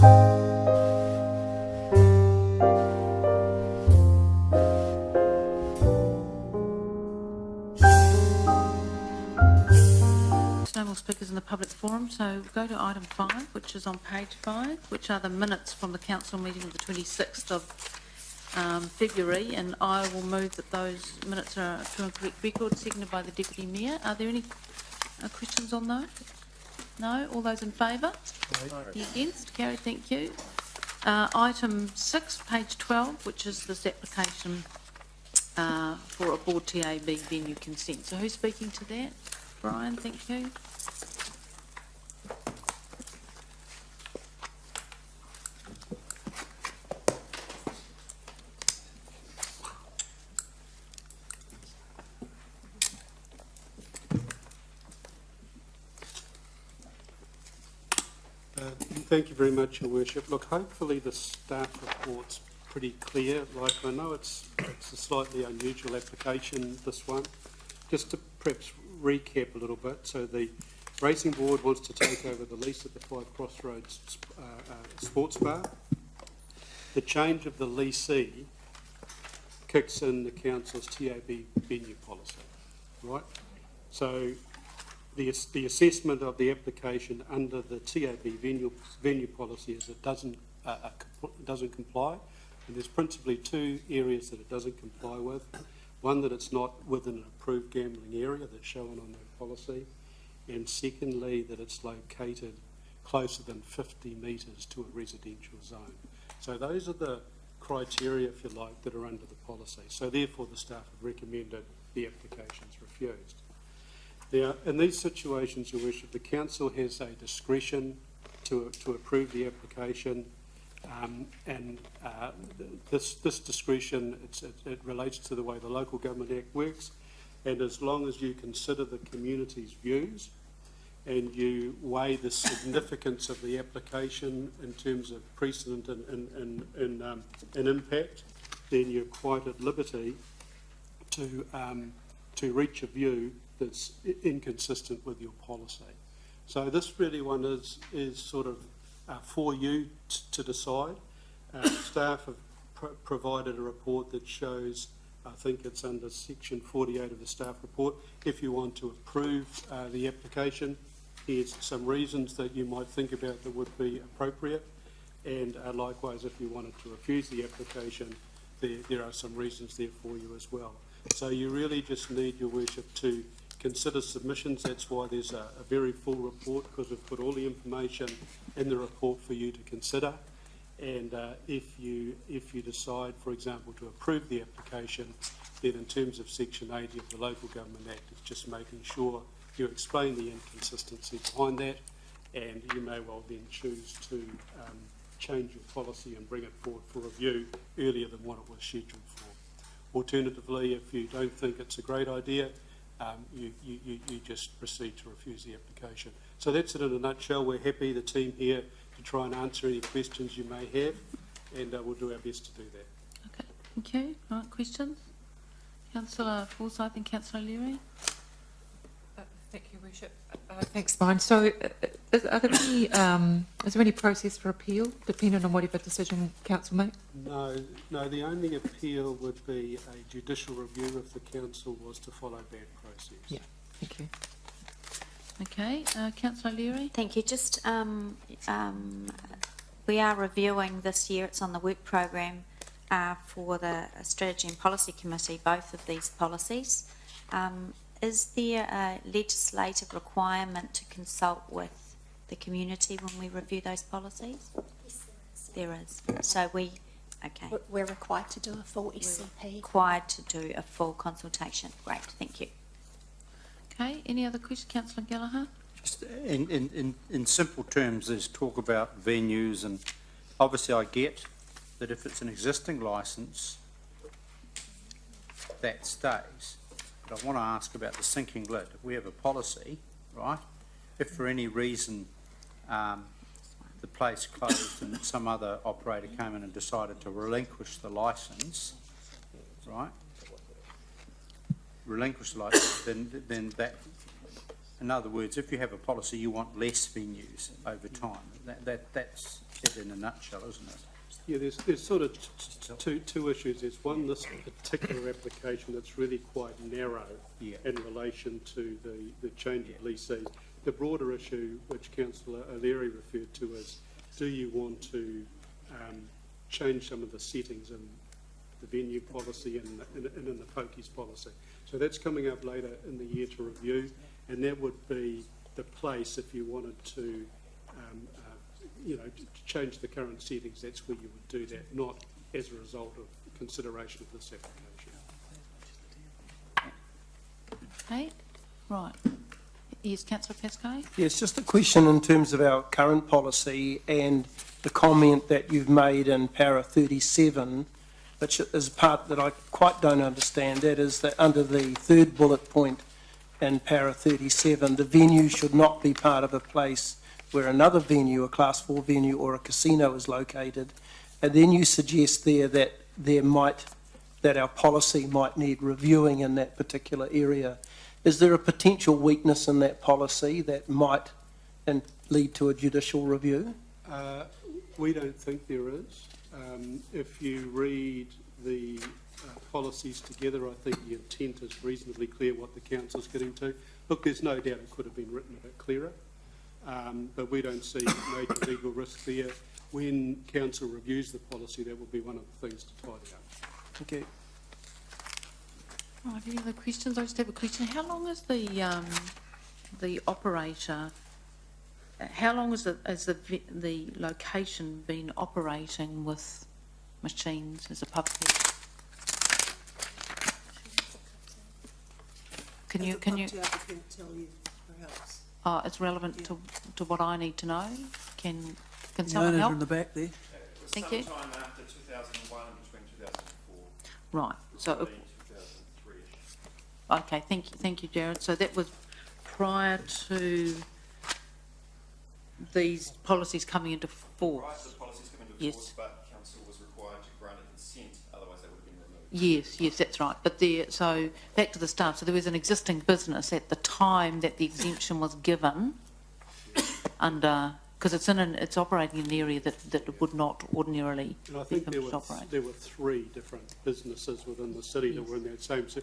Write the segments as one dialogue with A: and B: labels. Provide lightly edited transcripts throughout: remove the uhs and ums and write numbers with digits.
A: No more speakers in the public forum, so go to item 5, which is on page 5, which are the minutes from the council meeting of the 26th of February, and I will move that those minutes are to a correct record, seconded by the Deputy Mayor. Are there any questions on those? No? All those in favour? The against? Carried, thank you. Item 6, page 12, which is this application for a board TAB venue consent. So who's speaking to that? Brian, thank you.
B: Thank you very much, Your Worship. Look, hopefully the staff report's pretty clear. Like, I know it's a slightly unusual application, this one. Just to perhaps recap a little bit. So the Racing Board wants to take over the lease at the Five Crossroads Sports Bar. The change of the leasee kicks in the council's TAB venue policy, right? So the assessment of the application under the TAB venue policy is it doesn't comply, and there's principally two areas that it doesn't comply with. One, that it's not within an approved gambling area that's shown on that policy, and secondly, that it's located closer than 50 metres to a residential zone. So those are the criteria, if you like, that are under the policy. So therefore the staff have recommended the applications refused. Now, in these situations, Your Worship, the council has a discretion to approve the application, and this discretion, it relates to the way the Local Government Act works, and as long as you consider the community's views and you weigh the significance of the application in terms of precedent and impact, then you're quite at liberty to reach a view that's inconsistent with your policy. So this really one is sort of for you to decide. Staff have provided a report that shows, I think it's under section 48 of the staff report, if you want to approve the application, here's some reasons that you might think about that would be appropriate, and likewise if you wanted to refuse the application, there are some reasons there for you as well. So you really just need, Your Worship, to consider submissions. That's why there's a very full report, because we've put all the information in the report for you to consider. And if you decide, for example, to approve the application, then in terms of Section 80 of the Local Government Act, it's just making sure you explain the inconsistency behind that, and you may well then choose to change your policy and bring it forward for review earlier than what it was scheduled for. Alternatively, if you don't think it's a great idea, you just proceed to refuse the application. So that's it in a nutshell. We're happy, the team here, to try and answer any questions you may have, and we'll do our best to do that.
A: Okay, thank you. Right, questions? Councillor Forsyth and Councillor Leary.
C: Thank you, Worship. Thanks, Brian. So is there any process for appeal, depending on whatever decision council makes?
B: No, the only appeal would be a judicial review if the council was to follow that process.
C: Yeah, thank you.
A: Okay, Councillor Leary.
D: Thank you. Just we are reviewing this year, it's on the work program for the Strategy and Policy Committee, both of these policies. Is there a legislative requirement to consult with the community when we review those policies?
E: Yes,
D: there is. So okay.
E: We're required to do a full SCP.
D: We're required to do a full consultation. Great, thank you.
A: Okay, any other questions, Councillor Gallagher?
F: Just in simple terms, there's talk about venues, and obviously I get that if it's an existing licence, that stays. But I want to ask about the sinking lid. If we have a policy, right, if for any reason the place closed and some other operator came in and decided to relinquish the licence, right, then that, in other words, if you have a policy, you want less venues over time. That's it in a nutshell, isn't it?
B: Yeah, there's sort of two issues. There's one, this particular application that's really quite narrow
F: Yeah.
B: in relation to the change of leasees. The broader issue, which Councillor O'Leary referred to, is do you want to change some of the settings in the venue policy and in the pokies policy? So that's coming up later in the year to review, and that would be the place if you wanted to change the current settings. That's where you would do that, not as a result of consideration of this application.
A: Okay, right. Yes, Councillor Pascoe?
G: Yes, just a question in terms of our current policy and the comment that you've made in para 37, which is a part that I quite don't understand. That is that under the third bullet point in para 37, the venue should not be part of a place where another venue, a Class 4 venue or a casino is located. And then you suggest there that that our policy might need reviewing in that particular area. Is there a potential weakness in that policy that might lead to a judicial review?
B: We don't think there is. If you read the policies together, I think the intent is reasonably clear what the council's getting to. Look, there's no doubt it could have been written a bit clearer, but we don't see major legal risk there. When council reviews the policy, that will be one of the things to tidy up.
G: Thank you.
A: Right, any other questions? I just have a question. How long is the operator, how long has the location been operating with machines as a pub? Can you?
H: Tell you, perhaps.
A: Oh, it's relevant to what I need to know. Can
H: The
A: someone
H: owners
A: help?
H: are in the back there.
A: Thank you.
I: Sometime after 2001 and between 2004.
A: Right. So,
I: 2003-ish.
A: okay. Thank you, Jared. So that was prior to these policies coming into force.
I: Prior to the policies coming into
A: Yes.
I: force, but council was required to grant a consent, otherwise they would have been removed.
A: Yes, that's right. But so back to the start. So there was an existing business at the time that the exemption was given under, because it's operating in an area that would not ordinarily
B: And I
A: be
B: think
A: permitted to operate.
B: there were 3 different businesses within the city that were in that same. So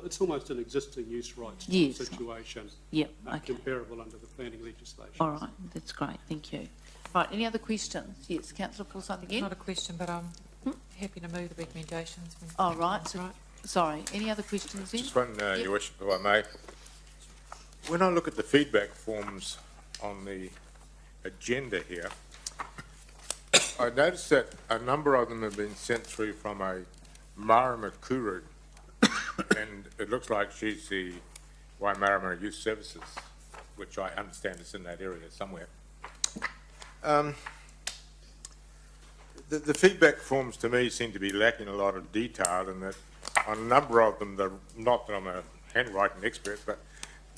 B: it's almost an existing use rights
A: Yes.
B: situation,
A: Yep. Okay.
B: comparable under the planning legislation.
A: All right. That's great. Thank you. Right. Any other questions? Yes, Councillor Paulson again.
C: Not a question, but I'm happy to move the recommendations. when-
A: Oh, right.
C: that's
A: So,
C: right.
A: sorry. Any other questions then?
J: Just one,
A: Yep.
J: Your Worship, if I may. When I look at the feedback forms on the agenda here, I noticed that a number of them have been sent through from a Marama Kuru, and it looks like she's the Waimarama Youth Services, which I understand is in that area somewhere. The feedback forms to me seem to be lacking a lot of detail, and that on a number of them, not that I'm a handwriting expert, but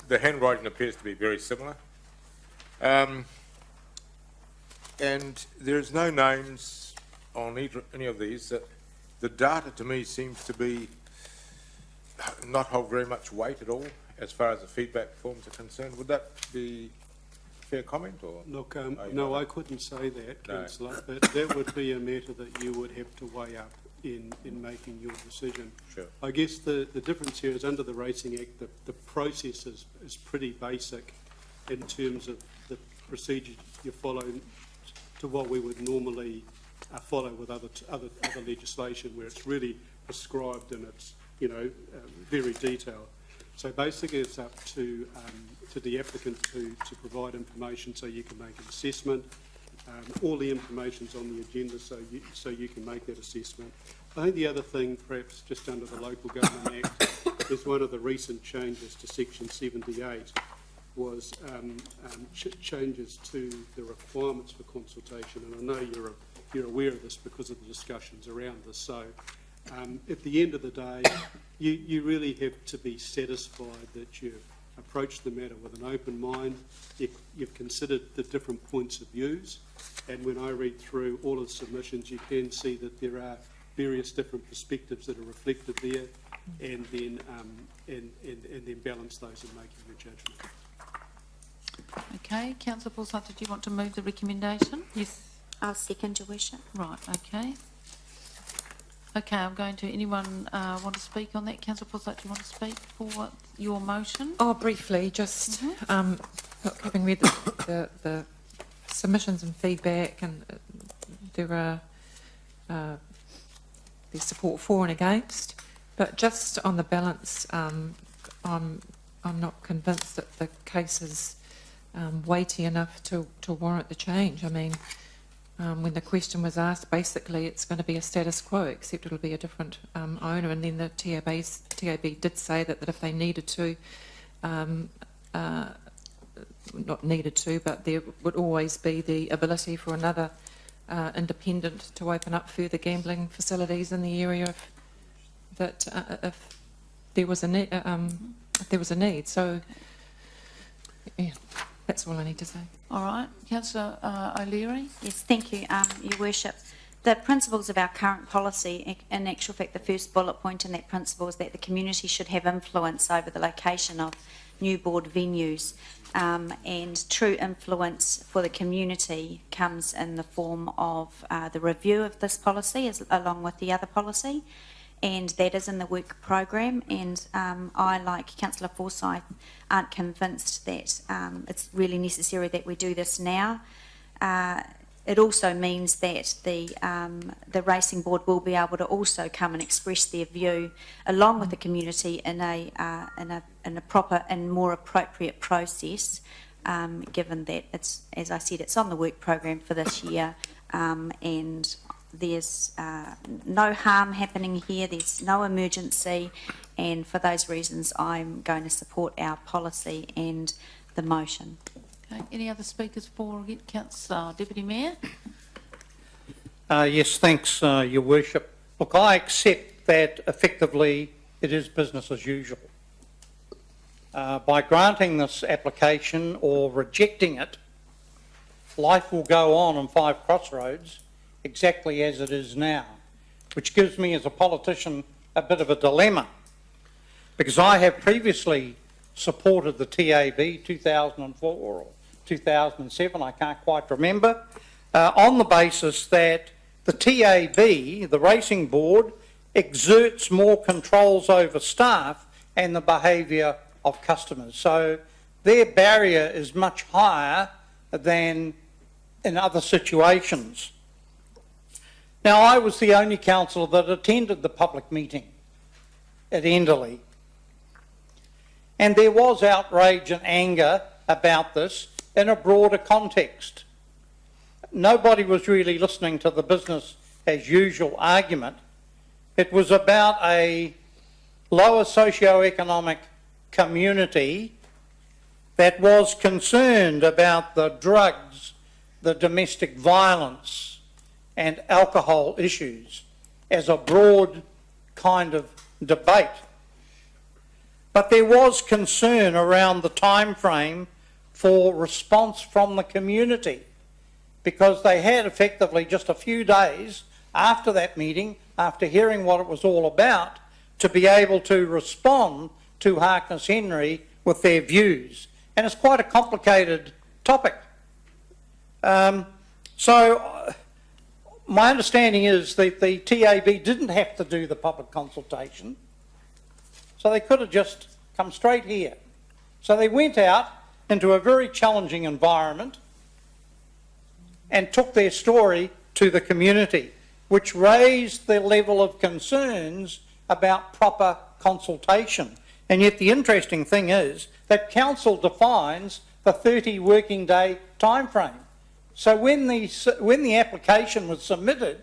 J: the handwriting appears to be very similar. And there's no names on any of these. The data to me seems to be not hold very much weight at all as far as the feedback forms are concerned. Would that be a fair comment, or?
B: Look,
J: you
B: no,
J: know?
B: I couldn't say that,
J: No.
B: councillor, but that would be a matter that you would have to weigh up in making your decision.
J: Sure.
B: I guess the difference here is under the Racing Act, the process is pretty basic in terms of the procedure you follow to what we would normally follow with other legislation, where it's really prescribed and it's very detailed. So basically, it's up to the applicant to provide information so you can make an assessment. All the information's on the agenda, so you can make that assessment. I think the other thing, perhaps just under the Local Government Act, is one of the recent changes to Section 78 was changes to the requirements for consultation, and I know you're aware of this because of the discussions around this. So at the end of the day, you really have to be satisfied that you've approached the matter with an open mind, you've considered the different points of views, and when I read through all of the submissions, you can see that there are various different perspectives that are reflected there, and then balance those in making your judgment.
A: Okay, Councillor Paulson, did you want to move the recommendation?
C: Yes.
D: I'll second, Your Worship.
A: Right, okay. Okay, I'm going to, anyone want to speak on that? Councillor Forsyth, do you want to speak for your motion?
C: Oh, briefly, just look, having read the submissions and feedback, and there are there's support for and against, but just on the balance, I'm not convinced that the case is weighty enough to warrant the change. I mean, when the question was asked, basically it's going to be a status quo, except it'll be a different owner. And then the TAB did say that if they needed to, not needed to, but there would always be the ability for another independent to open up further gambling facilities in the area if there was a need. If there was a need. So, yeah, that's all I need to say.
A: All right, Councillor O'Leary.
D: Yes, thank you, Your Worship. The principles of our current policy, in actual fact, the first bullet point in that principle is that the community should have influence over the location of new board venues, and true influence for the community comes in the form of the review of this policy along with the other policy, and that is in the work programme. And I, like Councillor Forsyth, aren't convinced that it's really necessary that we do this now. It also means that the racing board will be able to also come and express their view along with the community in a proper and more appropriate process, given that it's, as I said, it's on the work programme for this year, and there's no harm happening here, there's no emergency, and for those reasons I'm going to support our policy and the motion.
A: Okay, any other speakers for or against? Councillor Deputy Mayor.
K: Yes, thanks, Your Worship. Look, I accept that effectively it is business as usual. By granting this application or rejecting it, life will go on 5 Crossroads exactly as it is now, which gives me as a politician a bit of a dilemma, because I have previously supported the TAB 2004 or 2007, I can't quite remember, on the basis that the TAB, the racing board, exerts more controls over staff and the behaviour of customers. So their barrier is much higher than in other situations. Now, I was the only councillor that attended the public meeting at Enderley, and there was outrage and anger about this in a broader context. Nobody was really listening to the business as usual argument. It was about a lower socio-economic community that was concerned about the drugs, the domestic violence and alcohol issues as a broad kind of debate. But there was concern around the time frame for response from the community, because they had effectively just a few days after that meeting, after hearing what it was all about, to be able to respond to Harkness Henry with their views. And it's quite a complicated topic. So my understanding is that the TAB didn't have to do the public consultation, so they could have just come straight here. So they went out into a very challenging environment and took their story to the community, which raised the level of concerns about proper consultation. And yet the interesting thing is that council defines the 30 working day time frame. So when the application was submitted,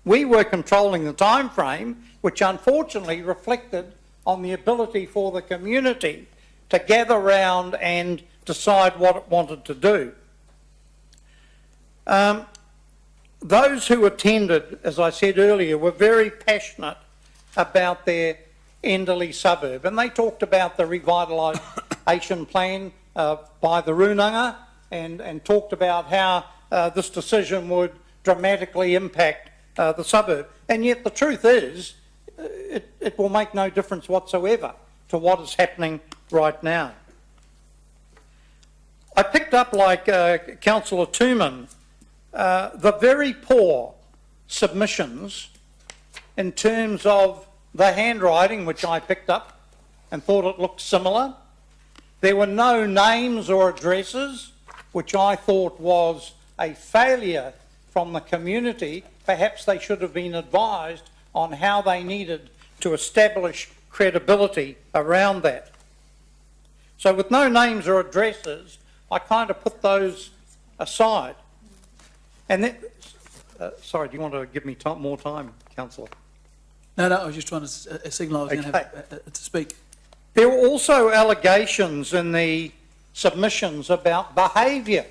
K: we were controlling the time frame, which unfortunately reflected on the ability for the community to gather round and decide what it wanted to do. Those who attended, as I said earlier, were very passionate about their Enderley suburb, and they talked about the revitalisation plan by the Runanga, and talked about how this decision would dramatically impact the suburb. And yet the truth is, it will make no difference whatsoever to what is happening right now. I picked up, like Councillor Tooman, the very poor submissions in terms of the handwriting, which I picked up and thought it looked similar. There were no names or addresses, which I thought was a failure from the community. Perhaps they should have been advised on how they needed to establish credibility around that. So with no names or addresses, I kind of put those aside. And then, sorry, do you want to give me more time, Councillor?
L: No, I was just trying to signal I was going to have to speak.
K: There were also allegations in the submissions about behaviour,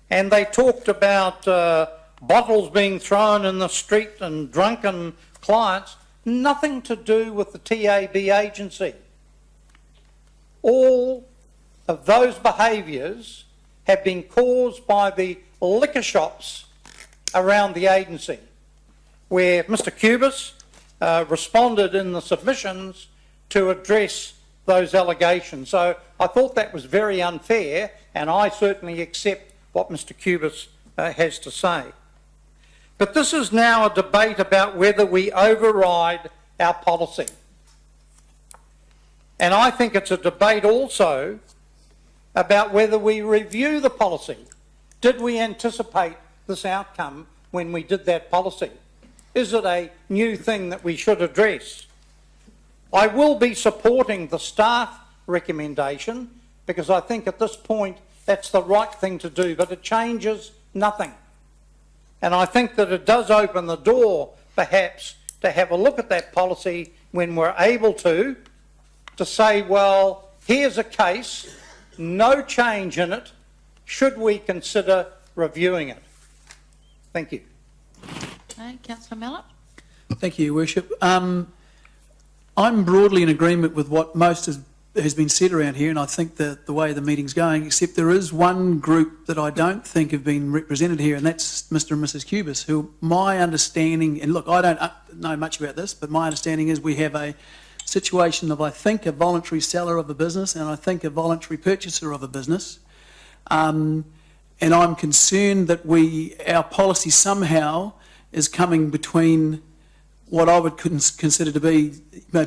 K: and they talked about bottles being thrown in the street and drunken clients, nothing to do with the TAB agency. All of those behaviours have been caused by the liquor shops around the agency, where Mr Cubis responded in the submissions to address those allegations. So I thought that was very unfair, and I certainly accept what Mr Cubis has to say. But this is now a debate about whether we override our policy. And I think it's a debate also about whether we review the policy. Did we anticipate this outcome when we did that policy? Is it a new thing that we should address? I will be supporting the staff recommendation because I think at this point that's the right thing to do, but it changes nothing. And I think that it does open the door, perhaps, to have a look at that policy when we're able to say, well, here's a case, no change in it, should we consider reviewing it? Thank you.
A: Okay, Councillor Mallett.
L: Thank you, Your Worship. I'm broadly in agreement with what most has been said around here, and I think that the way the meeting's going, except there is one group that I don't think have been represented here, and that's Mr and Mrs Cubis, who my understanding, and look, I don't know much about this, but my understanding is we have a situation of, I think, a voluntary seller of a business and I think a voluntary purchaser of a business. And I'm concerned that our policy somehow is coming between what I would consider to be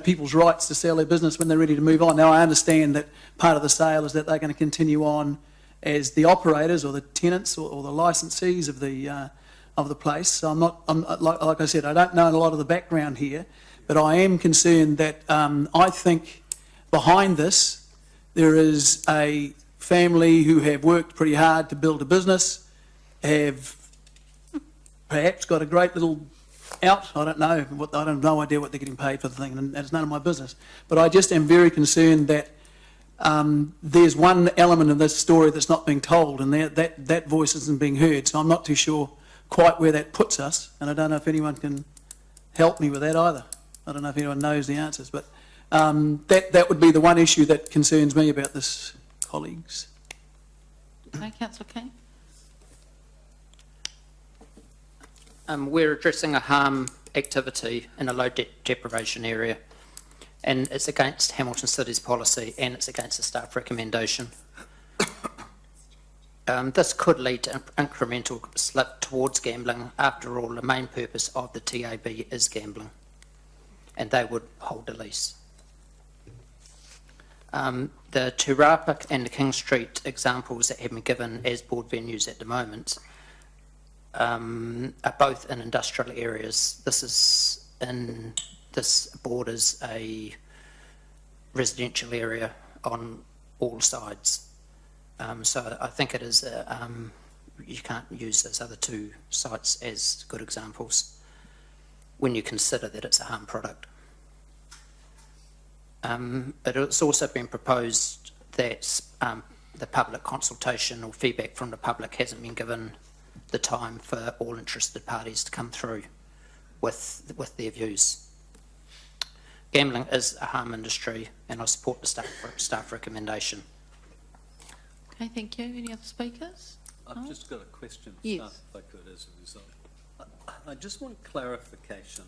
L: people's rights to sell their business when they're ready to move on. Now, I understand that part of the sale is that they're going to continue on as the operators or the tenants or the licensees of the place. So like I said, I don't know a lot of the background here, but I am concerned that I think behind this there is a family who have worked pretty hard to build a business, have perhaps got a great little out. I don't know. I have no idea what they're getting paid for the thing, and it's none of my business. But I just am very concerned that there's one element of this story that's not being told, and that voice isn't being heard. So I'm not too sure quite where that puts us, and I don't know if anyone can help me with that either. I don't know if anyone knows the answers, but that would be the one issue that concerns me about this, colleagues.
A: Okay, Councillor King.
M: We're addressing a harm activity in a low deprivation area, and it's against Hamilton City's policy and it's against the staff recommendation. This could lead to incremental slip towards gambling. After all, the main purpose of the TAB is gambling, and they would hold a lease. The Turapa and the King Street examples that have been given as board venues at the moment are both in industrial areas. This borders a residential area on all sides. So I think it is, you can't use those other two sites as good examples when you consider that it's a harm product. But it's also been proposed that the public consultation or feedback from the public hasn't been given the time for all interested parties to come through with their views. Gambling is a harm industry, and I support the staff recommendation.
A: Okay, thank you. Any other speakers?
N: I've just got a question,
A: yes,
N: if I could, as a result. I just want clarification.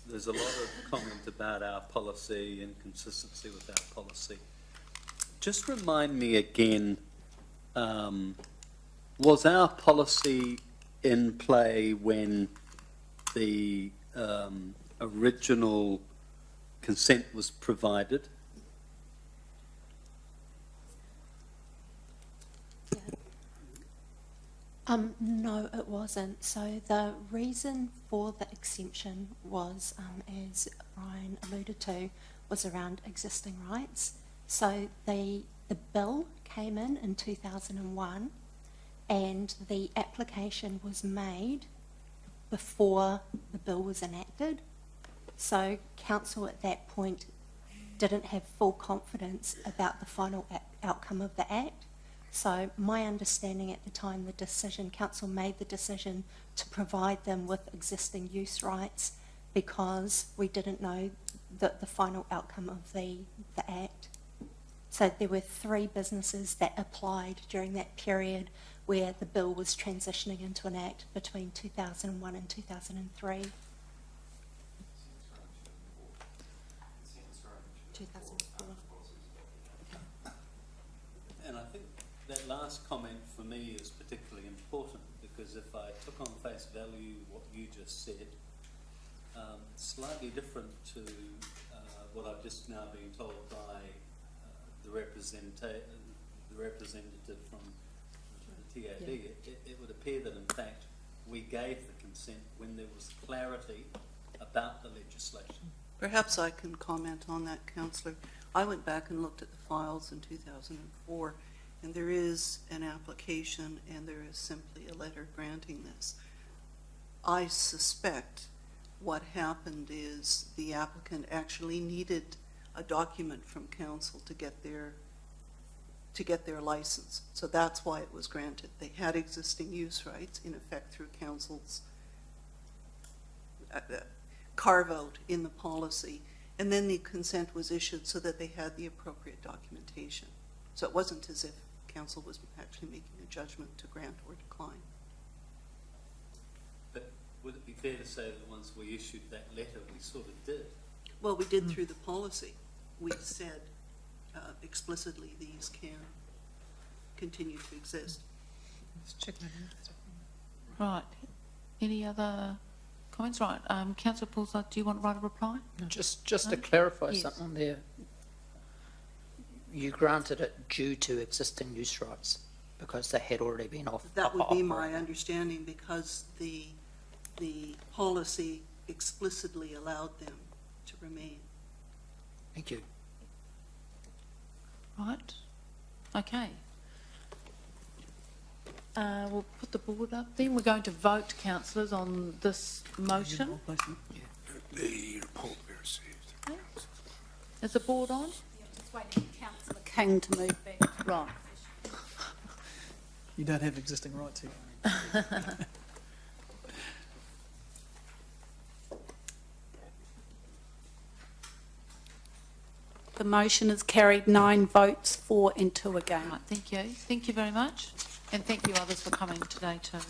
N: There's a lot of comment about our policy and consistency with our policy. Just remind me again, was our policy in play when the original consent was provided?
E: No, it wasn't. So the reason for the exemption was, as Brian alluded to, was around existing rights. So the bill came in 2001, and the application was made before the bill was enacted. So council at that point didn't have full confidence about the final outcome of the act. So my understanding at the time council made the decision to provide them with existing use rights because we didn't know the final outcome of the act. So there were 3 businesses that applied during that period where the bill was transitioning into an act between 2001 and 2003. 2004.
N: And I think that last comment for me is particularly important because if I took on face value what you just said, slightly different to what I've just now been told by the representative from the TAD, it would appear that in fact we gave the consent when there was clarity about the legislation.
H: Perhaps I can comment on that, Councillor. I went back and looked at the files in 2004, and there is an application and there is simply a letter granting this. I suspect what happened is the applicant actually needed a document from council to get their license. So that's why it was granted. They had existing use rights in effect through council's carve out in the policy, and then the consent was issued so that they had the appropriate documentation. So it wasn't as if council was actually making a judgment to grant or decline.
N: But would it be fair to say that once we issued that letter we sort of did?
H: Well, we did through the policy. We said explicitly these can continue to exist.
A: Right. Any other comments? Right. Councillor Pulsar, do you want to write a reply?
M: Just to clarify
A: Yes.
M: something there, you granted it due to existing use rights because they had already been
H: That would be my
M: operating.
H: understanding because the policy explicitly allowed them to remain.
M: Thank you.
A: Right. Okay. We'll put the board up then. We're going to vote, councillors, on this motion.
J: The report we received.
A: Is the board on?
E: Just waiting for Councillor King to move back.
A: Right.
L: You don't have existing rights here.
E: The motion is carried 9 votes for and 2 against.
A: Right, thank you. Thank you very much. And thank you others for coming today too.